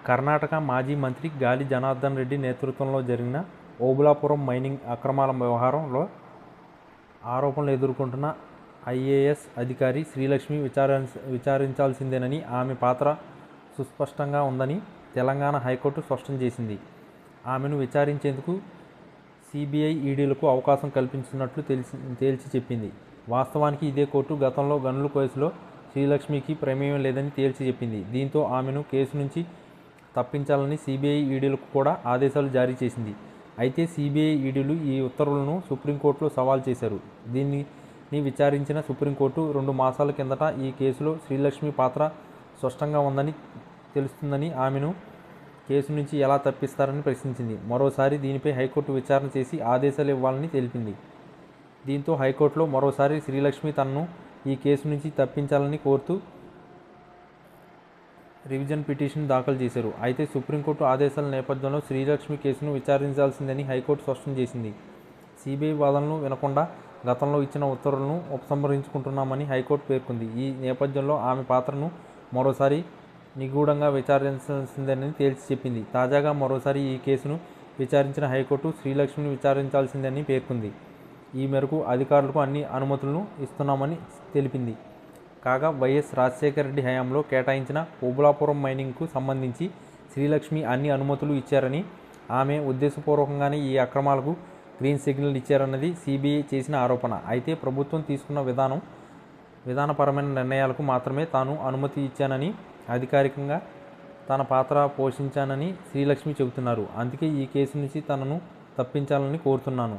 కర్ణాటక మాజీ మంత్రి గాలి జనార్దన్ రెడ్డి నేతృత్వంలో జరిగిన ఓబుళాపురం మైనింగ్ అక్రమాల వ్యవహారంలో ఆరోపణలు ఎదుర్కొంటున్న ఐఏఎస్ అధికారి శ్రీలక్ష్మి విచారించాల్సిందేనని, ఆమె పాత్ర సుస్పష్టంగా ఉందని తెలంగాణ హైకోర్టు స్పష్టం చేసింది. ఆమెను విచారించేందుకు సిబిఐ, ఈడీలకు అవకాశం కల్పించినట్లు తేల్చి చెప్పింది. వాస్తవానికి ఇదే కోర్టు గతంలో గనుల కేసులో శ్రీలక్ష్మికి ప్రమేయం లేదని తేల్చి చెప్పింది. దీంతో ఆమెను కేసు నుంచి తప్పించాలని సిబిఐ, ఈడీలకు కూడా ఆదేశాలు జారీ చేసింది. అయితే సిబిఐ, ఈడీలు ఈ ఉత్తర్వులను సుప్రీంకోర్టులో సవాల్ చేశారు. దీనిని విచారించిన సుప్రీంకోర్టు 2 మాసాల కిందట ఈ కేసులో శ్రీలక్ష్మి పాత్ర స్పష్టంగా ఉందని తెలుస్తుందని ఆమెను కేసు నుంచి ఎలా తప్పిస్తారని ప్రశ్నించింది. మరోసారి దీనిపై హైకోర్టు విచారణ చేసి ఆదేశాలు ఇవ్వాలని తెలిపింది. దీంతో హైకోర్టులో మరోసారి శ్రీలక్ష్మి తనను ఈ కేసు నుంచి తప్పించాలని కోరుతూ రివిజన్ పిటిషన్ దాఖలు చేశారు. అయితే సుప్రీంకోర్టు ఆదేశాల నేపథ్యంలో శ్రీలక్ష్మి కేసును విచారించాల్సిందని హైకోర్టు స్పష్టం చేసింది. సిబిఐ వాదనలు వినకుండా గతంలో ఇచ్చిన ఉత్తర్వులను ఉపసంహరించుకుంటున్నామని హైకోర్టు పేర్కొంది. ఈ నేపథ్యంలో ఆమె పాత్రను మరోసారి నిగూఢంగా విచారించాల్సిందేనని తేల్చి చెప్పింది. తాజాగా మరోసారి ఈ కేసును విచారించిన హైకోర్టు శ్రీలక్ష్మిని విచారించాల్సిందని పేర్కొంది. ఈ మేరకు అధికారులకు అన్ని అనుమతులను ఇస్తున్నామని తెలిపింది. కాగా వైఎస్ రాజశేఖర రెడ్డి హయాంలో కేటాయించిన ఓబుళాపురం మైనింగ్కు సంబంధించి శ్రీలక్ష్మి అన్ని అనుమతులు ఇచ్చారని, ఆమె ఉద్దేశపూర్వకంగానే ఈ అక్రమాలకు గ్రీన్ సిగ్నల్ ఇచ్చారన్నది సిబిఐ చేసిన ఆరోపణ. అయితే ప్రభుత్వం తీసుకున్న విధానపరమైన నిర్ణయాలకు మాత్రమే తాను అనుమతి ఇచ్చానని, అధికారికంగా తన పాత్ర పోషించానని శ్రీలక్ష్మి చెబుతున్నారు. అందుకే ఈ కేసు నుంచి తనను తప్పించాలని కోరుతున్నాను.